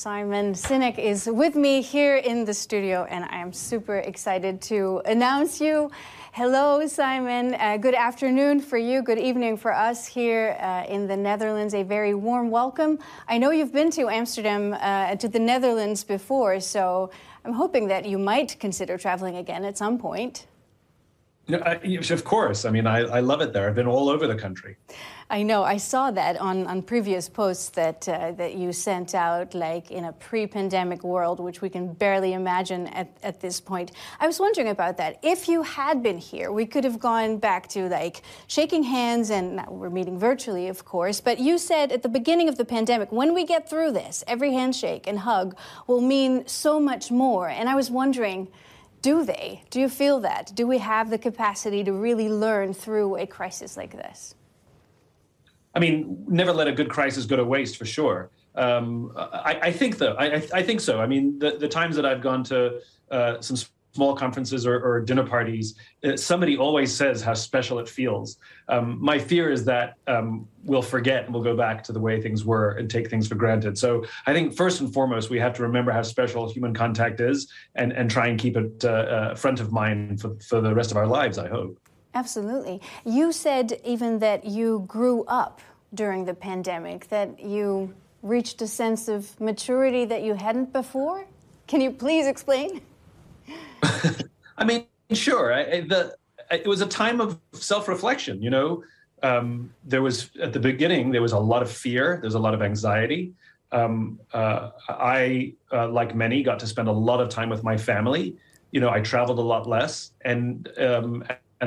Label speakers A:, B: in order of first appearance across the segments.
A: Simon Sinek is with me here in the studio, and I am super excited to announce you. Hello, Simon. Good afternoon for you. Good evening for us here in the Netherlands. A very warm welcome. I know you've been to Amsterdam, to the Netherlands before, so I'm hoping that you might consider traveling again at some point.
B: Of course. I mean, I love it there. I've been all over the country.
A: I know. I saw that on previous posts that you sent out, like in a pre-pandemic world, which we can barely imagine at this point. I was wondering about that. If you had been here, we could have gone back to like shaking hands, and now we're meeting virtually, of course. But you said at the beginning of the pandemic, when we get through this, every handshake and hug will mean so much more. And I was wondering, do they? Do you feel that? Do we have the capacity to really learn through a crisis like this?
B: I mean, never let a good crisis go to waste, for sure. I think, though, I think so. I mean, the times that I've gone to some small conferences or dinner parties, somebody always says how special it feels. My fear is that we'll forget and we'll go back to the way things were and take things for granted. So I think first and foremost, we have to remember how special human contact is and try and keep it front of mind for the rest of our lives, I hope. Absolutely.
A: You said even that you grew up during the pandemic, that you reached a sense of maturity that you hadn't before. Can you please explain?
B: I mean, sure. It was a time of self-reflection, you know. There was, at the beginning, there was a lot of fear. There's a lot of anxiety. I, like many, got to spend a lot of time with my family. You know, I traveled a lot less. And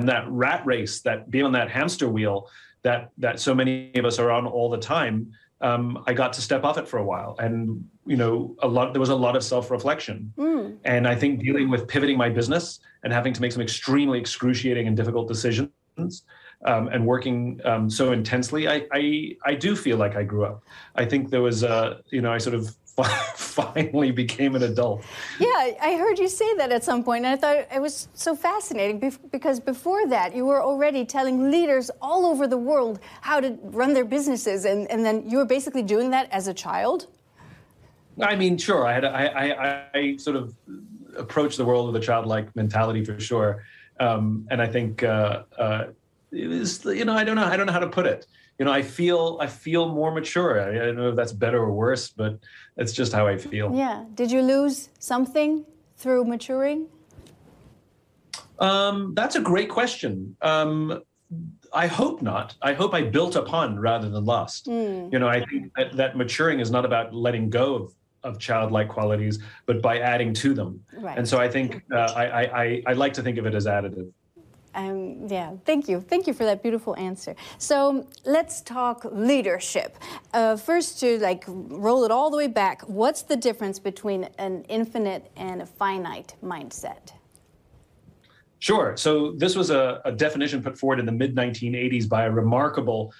B: that rat race, that being on that hamster wheel that so many of us are on all the time, I got to step off it for a while. And, you know, there was a lot of self-reflection. And I think dealing with pivoting my business and having to make some extremely excruciating and difficult decisions and working so intensely, I do feel like I grew up. I think there was, you know, I sort of finally became an adult.
A: Yeah, I heard you say that at some point, and I thought it was so fascinating because before that, you were already telling leaders all over the world how to run their businesses, and then you were basically doing that as a child?
B: I mean, sure. I sort of approached the world with a childlike mentality, for sure. And I think it was, you know, I don't know how to put it. You know, I feel more mature. I don't know if that's better or worse, but it's just how I feel.
A: Yeah. Did you lose something through maturing?
B: That's a great question. I hope not. I hope I built upon rather than lost. You know, I think that maturing is not about letting go of childlike qualities, but by adding to them. Right. And so I think I like to think of it as additive.
A: Yeah, thank you. Thank you for that beautiful answer. So let's talk leadership. First, to like roll it all the way back, what's the difference between an infinite and a finite mindset?
B: Sure. So this was a definition put forward in the mid-1980s by a remarkable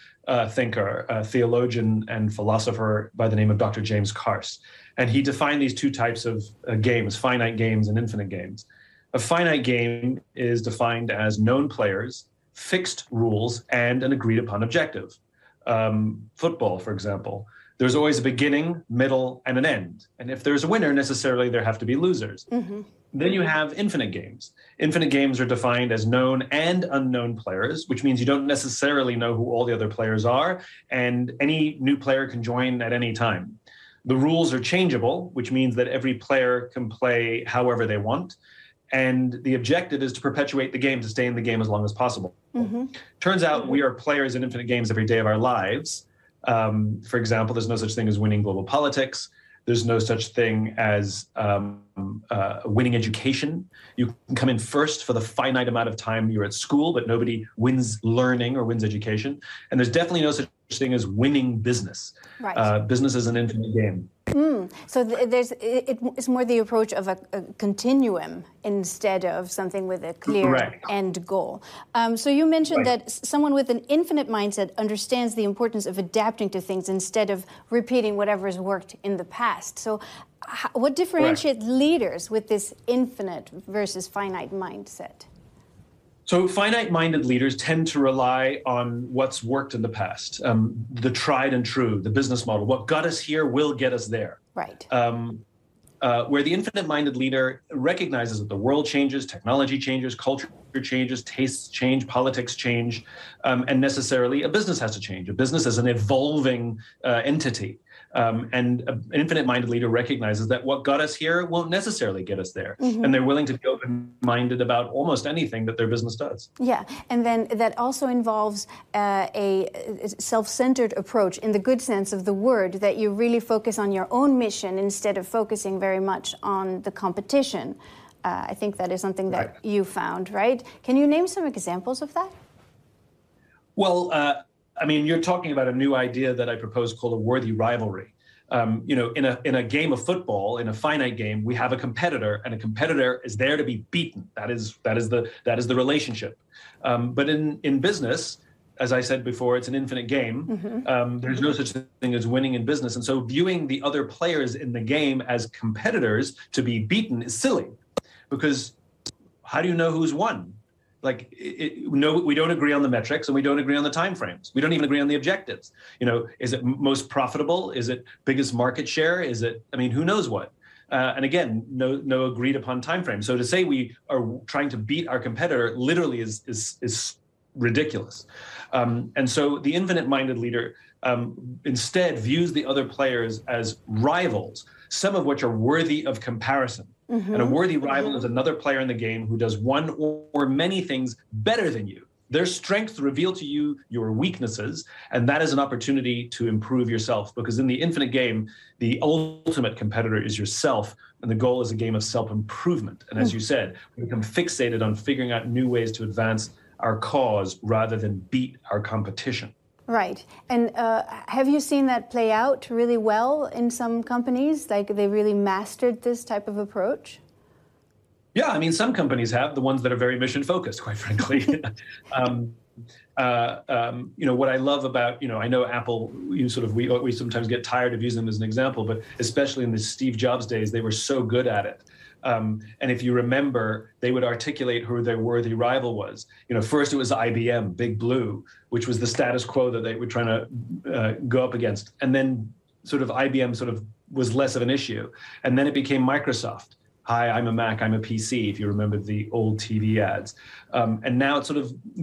B: thinker, theologian and philosopher by the name of Dr. James Carse. And he defined these two types of games, finite games and infinite games. A finite game is defined as known players, fixed rules, and an agreed-upon objective. Football, for example, there's always a beginning, middle, and an end. And if there's a winner, necessarily there have to be losers. Mm-hmm. Then you have infinite games. Infinite games are defined as known and unknown players, which means you don't necessarily know who all the other players are, and any new player can join at any time. The rules are changeable, which means that every player can play however they want. And the objective is to perpetuate the game, to stay in the game as long as possible. Mm-hmm. Turns out we are players in infinite games every day of our lives. For example, there's no such thing as winning global politics. There's no such thing as winning education. You can come in first for the finite amount of time you're at school, but nobody wins learning or wins education. And there's definitely no such thing as winning business. Right. Business is an infinite game.
A: So it's more the approach of a continuum instead of something with a clear end goal. So you mentioned that someone with an infinite mindset understands the importance of adapting to things instead of repeating whatever has worked in the past. So what differentiates leaders with this infinite versus finite mindset?
B: So finite-minded leaders tend to rely on what's worked in the past, the tried and true, the business model. What got us here will get us there.
A: Right.
B: Where the infinite-minded leader recognizes that the world changes, technology changes, culture changes, tastes change, politics change, and necessarily a business has to change. A business is an evolving entity. And an infinite-minded leader recognizes that what got us here won't necessarily get us there. Mm-hmm. And they're willing to be open-minded about almost anything that their business does.
A: Yeah, and then that also involves a self-centered approach in the good sense of the word, that you really focus on your own mission instead of focusing very much on the competition. I think that is something that you found, right? Can you name some examples of that?
B: Well, I mean, you're talking about a new idea that I proposed called a worthy rivalry. In a game of football, in a finite game, we have a competitor, and a competitor is there to be beaten. That is the relationship. But in business, as I said before, it's an infinite game. Mm-hmm. There's no such thing as winning in business, and so viewing the other players in the game as competitors to be beaten is silly, because how do you know who's won? Like, no, we don't agree on the metrics, and we don't agree on the timeframes. We don't even agree on the objectives. Is it most profitable? Is it biggest market share? Is it? I mean, who knows what? And again, no agreed upon timeframe. So to say we are trying to beat our competitor literally is ridiculous. And so the infinite-minded leader instead views the other players as rivals, some of which are worthy of comparison. Mm-hmm. And a worthy rival is another player in the game who does one or many things better than you. Their strengths reveal to you your weaknesses, and that is an opportunity to improve yourself, because in the infinite game, the ultimate competitor is yourself, and the goal is a game of self-improvement. And as you said, we become fixated on figuring out new ways to advance our cause rather than beat our competition.
A: Right. And have you seen that play out really well in some companies? Like, they really mastered this type of approach?
B: Yeah, I mean, some companies have, the ones that are very mission focused, quite frankly. What I love about, I know Apple, we sometimes get tired of using them as an example, but especially in the Steve Jobs days, they were so good at it. And if you remember, they would articulate who their worthy rival was. First it was IBM, Big Blue, which was the status quo that they were trying to go up against. And then IBM was less of an issue. And then it became Microsoft. Hi, I'm a Mac, I'm a PC, if you remember the old TV ads. And now it's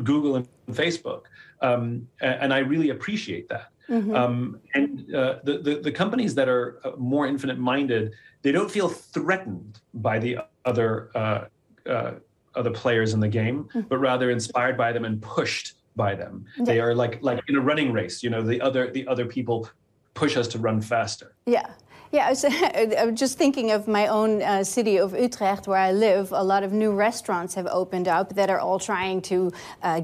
B: Google and Facebook. And I really appreciate that. Mm-hmm. The companies that are more infinite-minded, they don't feel threatened by the other players in the game, but rather inspired by them and pushed by them. Yeah. They are like in a running race. The other people push us to run faster.
A: Yeah. Yeah, I was just thinking of my own city of Utrecht, where I live. A lot of new restaurants have opened up that are all trying to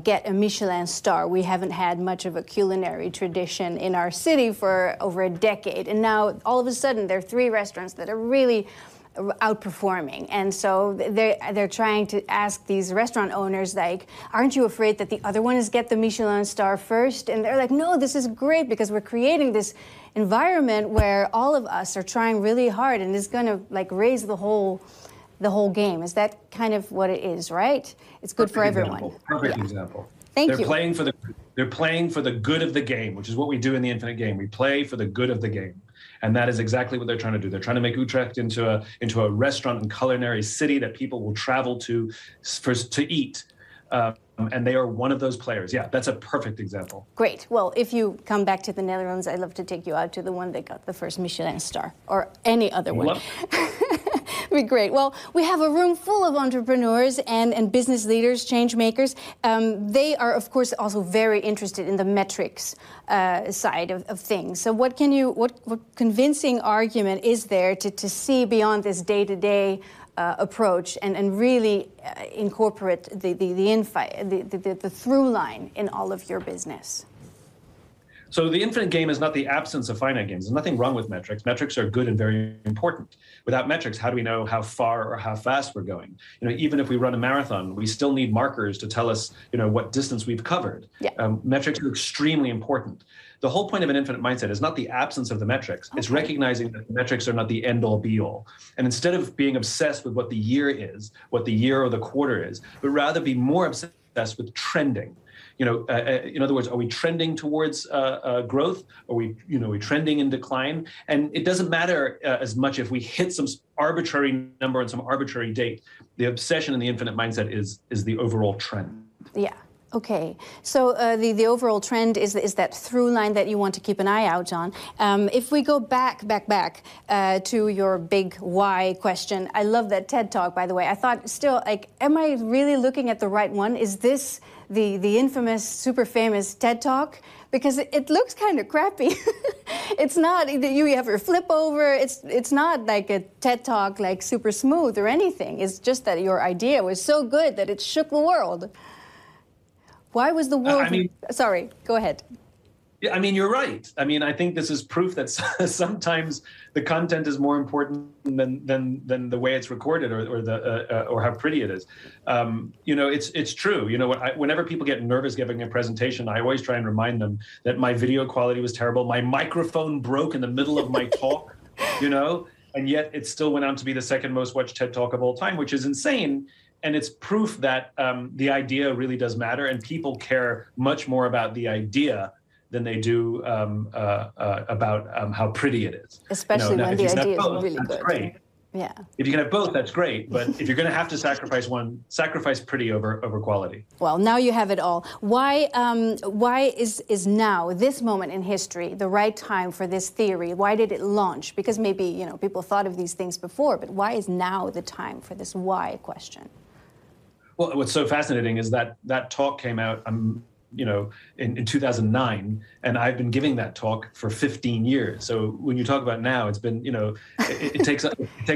A: get a Michelin star. We haven't had much of a culinary tradition in our city for over a decade. And now, all of a sudden, there are 3 restaurants that are really outperforming. And so they're trying to ask these restaurant owners, like, aren't you afraid that the other one is get the Michelin star first? And they're like, no, this is great, because we're creating this environment where all of us are trying really hard, and it's going to raise the whole game. Is that kind of what it is, right? It's good for everyone.
B: Perfect example.
A: Thank you.
B: They're playing for the good of the game, which is what we do in the infinite game. We play for the good of the game. And that is exactly what they're trying to do. They're trying to make Utrecht into a restaurant and culinary city that people will travel to eat. And they are one of those players. Yeah, that's a perfect example.
A: Great. Well, if you come back to the Netherlands, I'd love to take you out to the one that got the first Michelin star, or any other one. Be great. Well, we have a room full of entrepreneurs and business leaders, change makers. They are, of course, also very interested in the metrics side of things. So what convincing argument is there to see beyond this day-to-day approach and really incorporate the through line in all of your business?
B: So the infinite game is not the absence of finite games. There's nothing wrong with metrics. Metrics are good and very important. Without metrics, how do we know how far or how fast we're going? Even if we run a marathon, we still need markers to tell us, what distance we've covered. Yeah. Metrics are extremely important. The whole point of an infinite mindset is not the absence of the metrics. Okay. It's recognizing that the metrics are not the end-all be-all. And instead of being obsessed with what the year is, what the year or the quarter is, but rather be more obsessed obsessed with trending. In other words, are we trending towards growth? Are we trending in decline? And it doesn't matter as much if we hit some arbitrary number on some arbitrary date. The obsession in the infinite mindset is the overall trend.
A: Yeah. Okay, so the overall trend is that through line that you want to keep an eye out on. If we go back to your big why question, I love that TED Talk, by the way. I thought still, am I really looking at the right one? Is this the infamous, super famous TED Talk? Because it looks kind of crappy. It's not, you have your flip over, it's not like a TED Talk like super smooth or anything. It's just that your idea was so good that it shook the world. Why was the world... Sorry, go ahead.
B: Yeah, you're right. I think this is proof that sometimes the content is more important than the way it's recorded or how pretty it is. It's true. Whenever people get nervous giving a presentation, I always try and remind them that my video quality was terrible. My microphone broke in the middle of my talk, and yet it still went on to be the second most watched TED Talk of all time, which is insane. And it's proof that the idea really does matter, and people care much more about the idea than they do about how pretty it is.
A: Especially when the idea is really good.
B: Great.
A: Yeah.
B: If you can have both, that's great. But if you're going to have to sacrifice one, sacrifice pretty over quality.
A: Well, now you have it all. Why is now, this moment in history, the right time for this theory? Why did it launch? Because maybe people thought of these things before, but why is now the time for this why question?
B: Well, what's so fascinating is that talk came out, in 2009, and I've been giving that talk for 15 years. So when you talk about now, it's been, it takes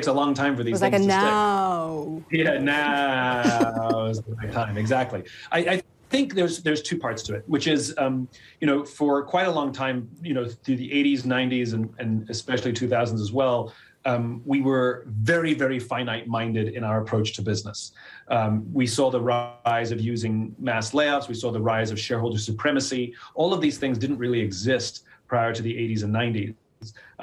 B: a long time for these things to
A: now.
B: Stick. Yeah, now is the right time. Exactly. I think there's two parts to it, which is, for quite a long time, through the 80s, 90s, and especially 2000s as well, we were very, very finite-minded in our approach to business. We saw the rise of using mass layoffs. We saw the rise of shareholder supremacy. All of these things didn't really exist prior to the 80s and 90s.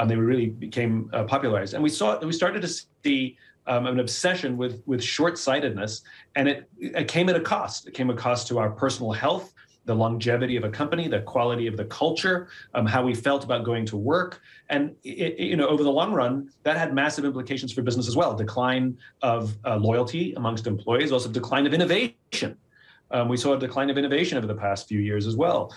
B: They really became popularized. And we started to see an obsession with short-sightedness, and it came at a cost. It came at a cost to our personal health, the longevity of a company, the quality of the culture, how we felt about going to work. And over the long run, that had massive implications for business as well. Decline of loyalty amongst employees, also decline of innovation. We saw a decline of innovation over the past few years as well.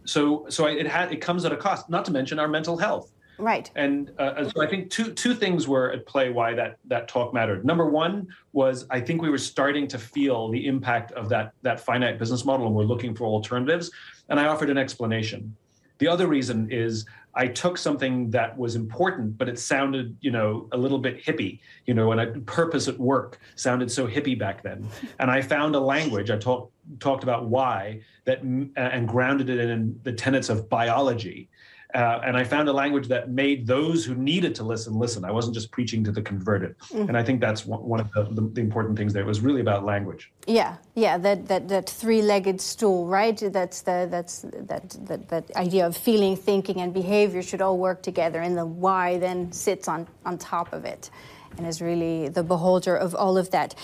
B: So it comes at a cost, not to mention our mental health.
A: Right.
B: And so I think two things were at play why that talk mattered. Number one was I think we were starting to feel the impact of that finite business model, and we're looking for alternatives. And I offered an explanation. The other reason is I took something that was important, but it sounded, a little bit hippie, and purpose at work sounded so hippie back then. And I found a language, I talked about why, and grounded it in the tenets of biology. And I found a language that made those who needed to listen. I wasn't just preaching to the converted. And I think that's one of the important things there. It was really about language.
A: Yeah, that three-legged stool, right? That's that idea of feeling, thinking, and behavior should all work together, and the why then sits on top of it, and is really the beholder of all of that.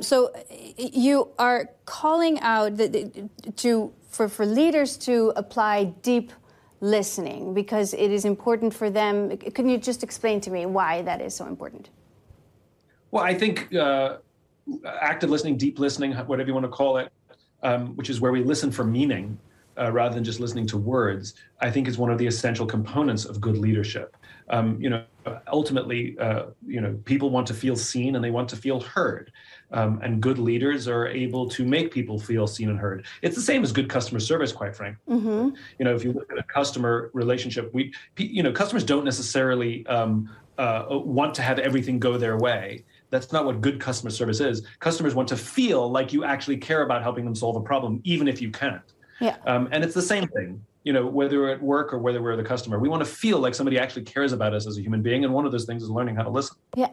A: So you are calling out for leaders to apply deep listening, because it is important for them. Can you just explain to me why that is so important?
B: Well, I think active listening, deep listening, whatever you want to call it, which is where we listen for meaning rather than just listening to words, I think is one of the essential components of good leadership. Ultimately, people want to feel seen and they want to feel heard. And good leaders are able to make people feel seen and heard. It's the same as good customer service, quite frankly. Mm-hmm. If you look at a customer relationship, customers don't necessarily want to have everything go their way. That's not what good customer service is. Customers want to feel like you actually care about helping them solve a problem, even if you can't. Yeah. And it's the same thing. Whether we're at work or whether we're the customer, we want to feel like somebody actually cares about us as a human being. And one of those things is learning how to listen. Yeah.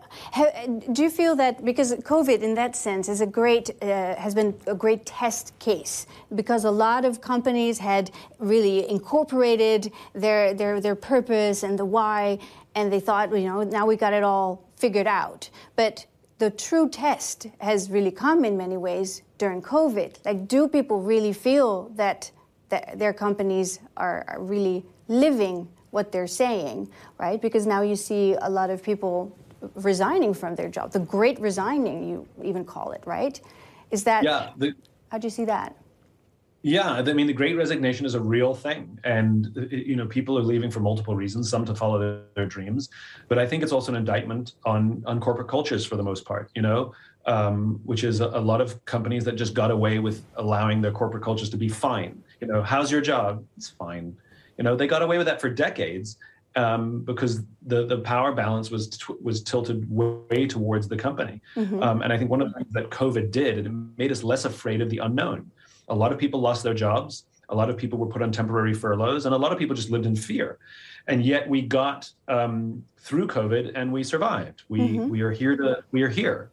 A: Do you feel that, because COVID in that sense is has been a great test case, because a lot of companies had really incorporated their purpose and the why, and they thought, now we got it all figured out. But the true test has really come in many ways during COVID. Like, do people really feel that their companies are really living what they're saying, right? Because now you see a lot of people resigning from their job, the great resigning, you even call it, right? Is that, how do you see that?
B: Yeah, I mean, the Great Resignation is a real thing, and people are leaving for multiple reasons. Some to follow their dreams, but I think it's also an indictment on corporate cultures for the most part. Which is a lot of companies that just got away with allowing their corporate cultures to be fine. How's your job? It's fine. They got away with that for decades because the power balance was tilted way towards the company. Mm-hmm. And I think one of the things that COVID did, it made us less afraid of the unknown. A lot of people lost their jobs. A lot of people were put on temporary furloughs, and a lot of people just lived in fear. And yet we got through COVID, and we survived. We are here.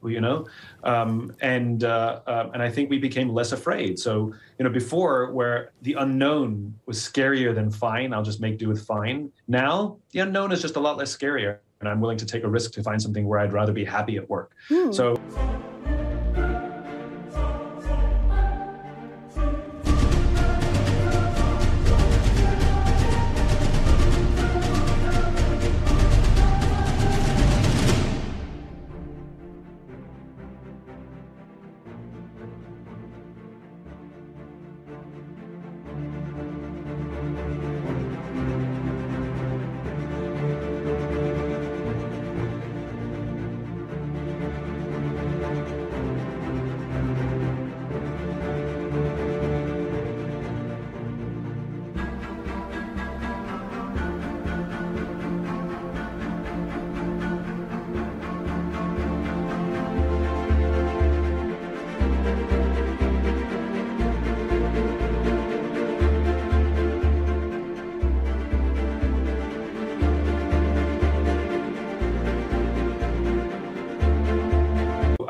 B: And I think we became less afraid. So before, where the unknown was scarier than fine, I'll just make do with fine. Now the unknown is just a lot less scarier, and I'm willing to take a risk to find something where I'd rather be happy at work. So.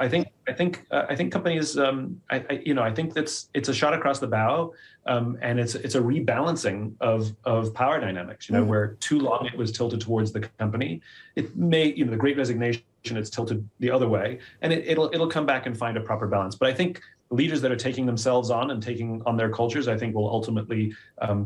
B: I think companies. I think it's a shot across the bow, and it's a rebalancing of power dynamics. Where too long it was tilted towards the company, it may the Great Resignation, it's tilted the other way, and it'll come back and find a proper balance. But I think leaders that are taking themselves on and taking on their cultures, I think will ultimately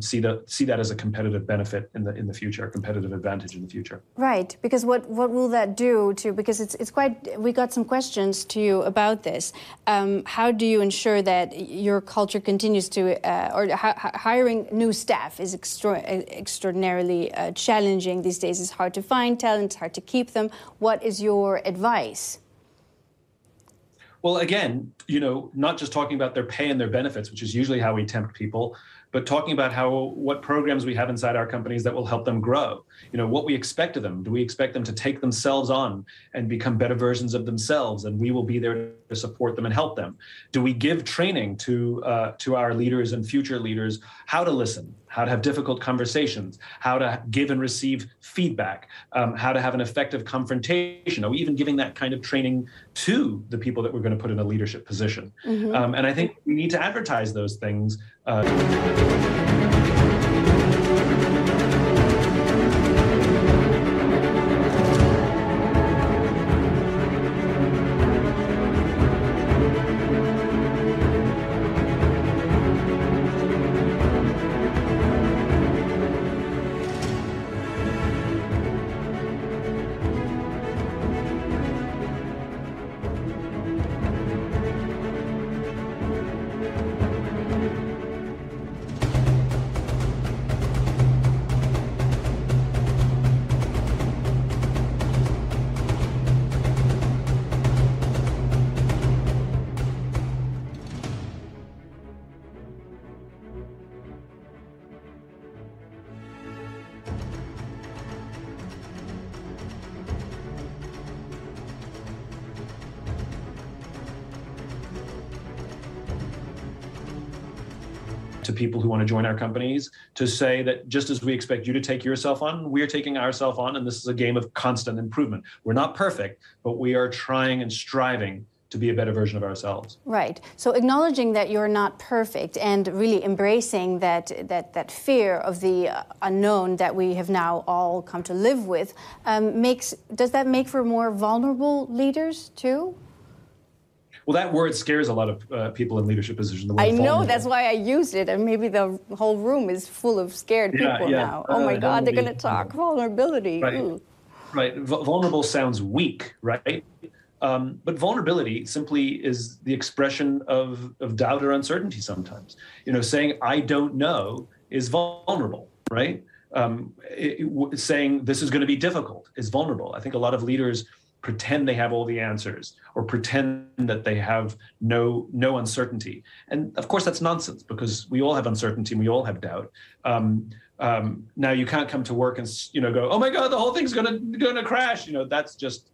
B: see that as a competitive benefit in the future, a competitive advantage in the future.
A: Right, because what will that do to? Because it's quite. We got some questions to you about this. How do you ensure that your culture continues to, or hiring new staff is extraordinarily challenging these days? It's hard to find talent, it's hard to keep them. What is your advice?
B: Well, again, not just talking about their pay and their benefits, which is usually how we tempt people, but talking about what programs we have inside our companies that will help them grow. What we expect of them. Do we expect them to take themselves on and become better versions of themselves, and we will be there to support them and help them? Do we give training to our leaders and future leaders how to listen, how to have difficult conversations, how to give and receive feedback, how to have an effective confrontation? Are we even giving that kind of training to the people that we're going to put in a leadership position? Mm-hmm. And I think we need to advertise those things. To people who want to join our companies, to say that just as we expect you to take yourself on, we're taking ourselves on, and this is a game of constant improvement. We're not perfect, but we are trying and striving to be a better version of ourselves.
A: Right. So acknowledging that you're not perfect and really embracing that fear of the unknown that we have now all come to live with, does that make for more vulnerable leaders too?
B: Well, that word scares a lot of people in leadership positions.
A: I know, that's why I used it, and maybe the whole room is full of scared people now. Oh my God, they're going to talk vulnerability.
B: Right. Right. Vulnerable sounds weak, right? But vulnerability simply is the expression of doubt or uncertainty sometimes. Saying I don't know is vulnerable, right? Saying this is going to be difficult is vulnerable. I think a lot of leaders pretend they have all the answers or pretend that they have no uncertainty. And of course, that's nonsense, because we all have uncertainty and we all have doubt. Now you can't come to work and go, oh my God, the whole thing's gonna crash. That's just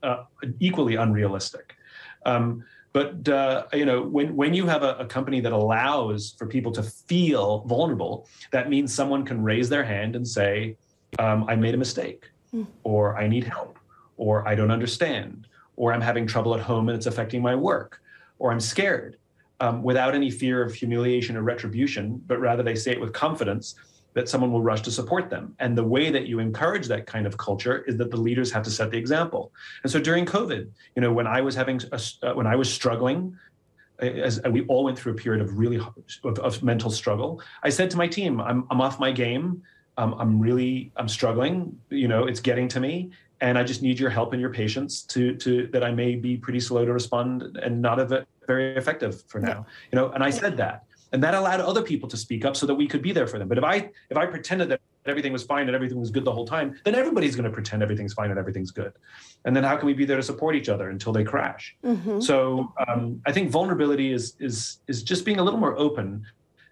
B: equally unrealistic. But when you have a company that allows for people to feel vulnerable, that means someone can raise their hand and say, I made a mistake, or I need help, or I don't understand, or I'm having trouble at home and it's affecting my work, or I'm scared, without any fear of humiliation or retribution, but rather they say it with confidence that someone will rush to support them. And the way that you encourage that kind of culture is that the leaders have to set the example. And so during COVID, when I was struggling, as we all went through a period of really of mental struggle, I said to my team, I'm off my game. I'm struggling. It's getting to me. And I just need your help and your patience to that I may be pretty slow to respond and not very effective for now. And I said that. And that allowed other people to speak up so that we could be there for them. But if I pretended that everything was fine and everything was good the whole time, then everybody's going to pretend everything's fine and everything's good. And then how can we be there to support each other until they crash? Mm-hmm. So I think vulnerability is just being a little more open.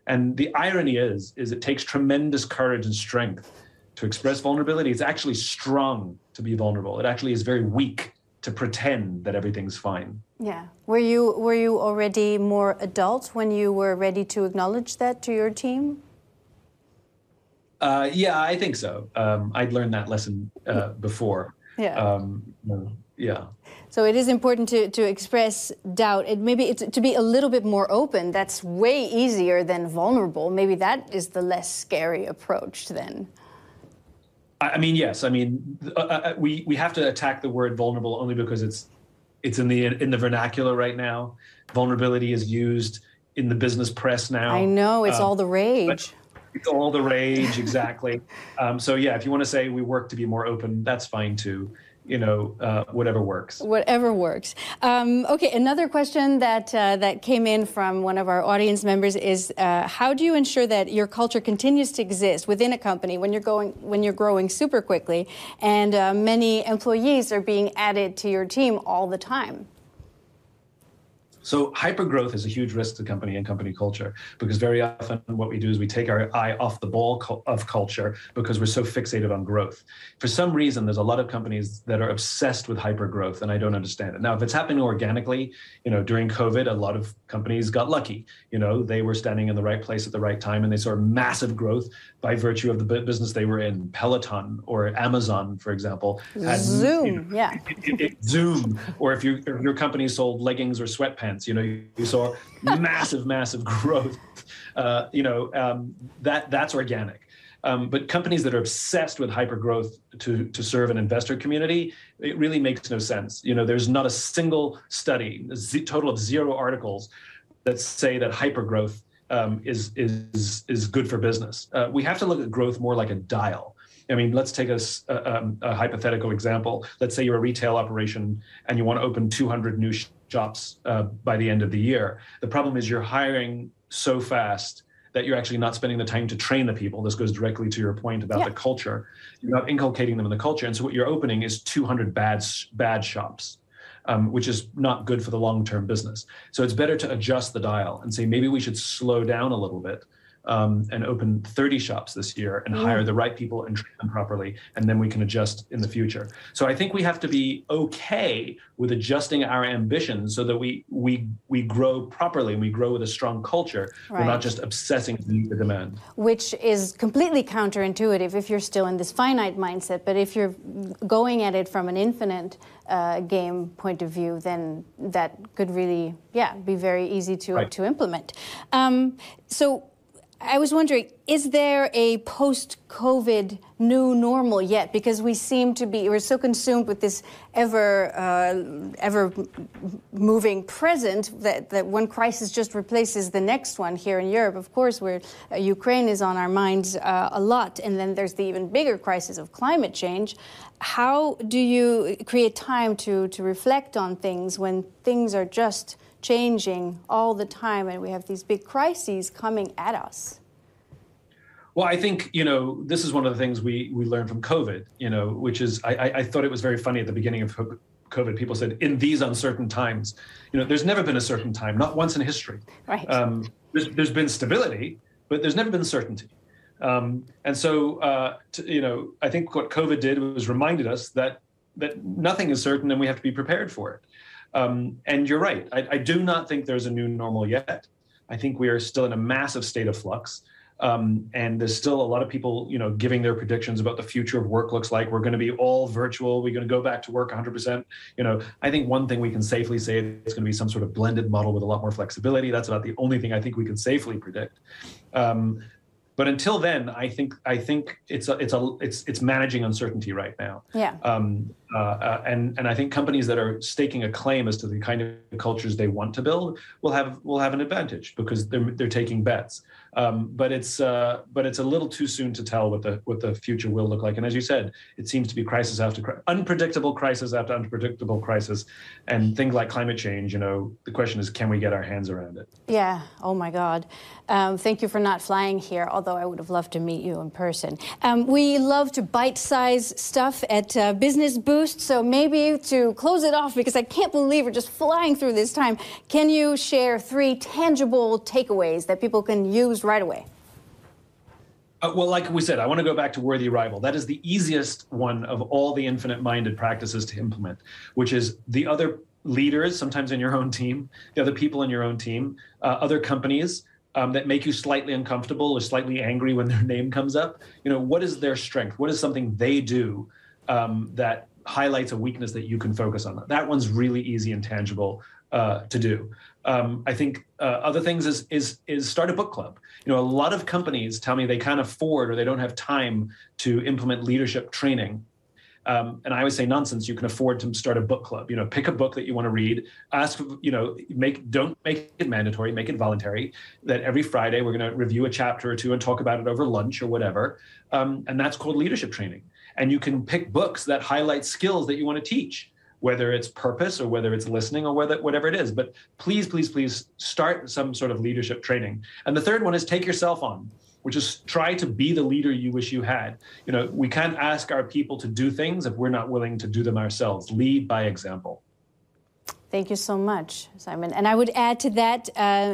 B: And the irony is it takes tremendous courage and strength to express vulnerability. It's actually strong to be vulnerable. It actually is very weak to pretend that everything's fine.
A: Yeah. Were you already more adult when you were ready to acknowledge that to your team?
B: Yeah, I think so. I'd learned that lesson before.
A: Yeah.
B: Yeah.
A: So it is important to express doubt. To be a little bit more open. That's way easier than vulnerable. Maybe that is the less scary approach then.
B: Yes. We have to attack the word vulnerable only because it's in the vernacular right now. Vulnerability is used in the business press now.
A: I know, it's all the rage.
B: It's all the rage, exactly. So yeah, if you want to say we work to be more open, that's fine too. Whatever works.
A: Whatever works. Okay, another question that came in from one of our audience members is, how do you ensure that your culture continues to exist within a company when you're growing super quickly and many employees are being added to your team all the time?
B: So hypergrowth is a huge risk to company and company culture, because very often what we do is we take our eye off the ball of culture because we're so fixated on growth. For some reason, there's a lot of companies that are obsessed with hypergrowth, and I don't understand it. Now, if it's happening organically, during COVID, a lot of companies got lucky. They were standing in the right place at the right time, and they saw massive growth by virtue of the business they were in. Peloton or Amazon, for example.
A: Zoom, yeah.
B: Zoom, or if your company sold leggings or sweatpants, you saw massive growth. That's organic. But companies that are obsessed with hypergrowth to serve an investor community, it really makes no sense. There's not a single study, a total of 0 articles that say that hypergrowth is good for business. We have to look at growth more like a dial. Let's take a hypothetical example. Let's say you're a retail operation and you want to open 200 new shops by the end of the year. The problem is you're hiring so fast that you're actually not spending the time to train the people. This goes directly to your point about the culture. You're not inculcating them in the culture. And so what you're opening is 200 bad shops, which is not good for the long-term business. So it's better to adjust the dial and say, maybe we should slow down a little bit and open 30 shops this year and hire the right people and train them properly, and then we can adjust in the future. So I think we have to be okay with adjusting our ambitions so that we grow properly and we grow with a strong culture. Right. We're not just obsessing to meet the demand.
A: Which is completely counterintuitive if you're still in this finite mindset. But if you're going at it from an infinite game point of view, then that could really, be very easy to implement. So I was wondering, is there a post-COVID new normal yet? Because we're so consumed with this ever moving present that one crisis just replaces the next one here in Europe. Of course, where Ukraine is on our minds a lot, and then there's the even bigger crisis of climate change. How do you create time to reflect on things when things are just changing all the time and we have these big crises coming at us?
B: Well, I think, this is one of the things we learned from COVID, which is I thought it was very funny at the beginning of COVID. People said, in these uncertain times, there's never been a certain time, not once in history.
A: Right.
B: There's been stability, but there's never been certainty. And so, I think what COVID did was reminded us that nothing is certain and we have to be prepared for it. And you're right. I do not think there's a new normal yet. I think we are still in a massive state of flux. And there's still a lot of people, giving their predictions about the future of work looks like. We're going to be all virtual. We're going to go back to work 100%. I think one thing we can safely say is it's going to be some sort of blended model with a lot more flexibility. That's about the only thing I think we can safely predict. But until then, I think it's managing uncertainty right now.
A: Yeah.
B: And I think companies that are staking a claim as to the kind of cultures they want to build will have an advantage because they're taking bets. But it's a little too soon to tell what the future will look like. And as you said, it seems to be unpredictable crisis after unpredictable crisis, and things like climate change. The question is, can we get our hands around it?
A: Yeah. Oh my God. Thank you for not flying here, although I would have loved to meet you in person. We love to bite-size stuff at Business Boost, so maybe to close it off, because I can't believe we're just flying through this time, can you share 3 tangible takeaways that people can use right away?
B: Well, like we said, I want to go back to worthy arrival. That is the easiest one of all the infinite-minded practices to implement, which is the other leaders, sometimes in your own team, the other people in your own team, other companies, that make you slightly uncomfortable or slightly angry when their name comes up. What is their strength? What is something they do that highlights a weakness that you can focus on? That one's really easy and tangible to do. I think other things is start a book club. A lot of companies tell me they can't afford or they don't have time to implement leadership training. And I always say nonsense. You can afford to start a book club. Pick a book that you want to read. Don't make it mandatory. Make it voluntary. That every Friday we're going to review a chapter or two and talk about it over lunch or whatever. And that's called leadership training. And you can pick books that highlight skills that you want to teach, whether it's purpose or whether it's listening or whatever it is. But please, please, please start some sort of leadership training. And the third one is take yourself on, which is try to be the leader you wish you had. We can't ask our people to do things if we're not willing to do them ourselves. Lead by example.
A: Thank you so much, Simon. And I would add to that,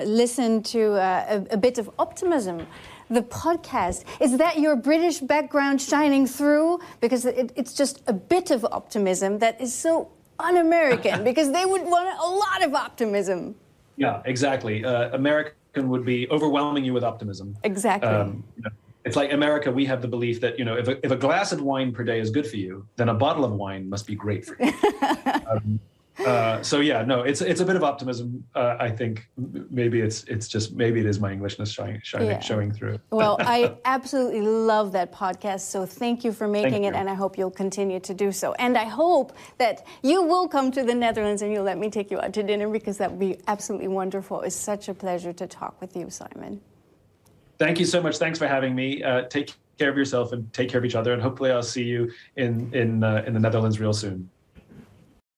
A: listen to a bit of optimism. The podcast, is that your British background shining through? Because it's just a bit of optimism that is so un-American, because they would want a lot of optimism.
B: Yeah, exactly. American would be overwhelming you with optimism.
A: Exactly.
B: It's like America, we have the belief that, if a glass of wine per day is good for you, then a bottle of wine must be great for you. It's a bit of optimism. I think maybe it is my Englishness showing through.
A: Well, I absolutely love that podcast. So thank you for making it, and I hope you'll continue to do so. And I hope that you will come to the Netherlands and you'll let me take you out to dinner, because that would be absolutely wonderful. It's such a pleasure to talk with you, Simon.
B: Thank you so much. Thanks for having me. Take care of yourself and take care of each other. And hopefully I'll see you in the Netherlands real soon.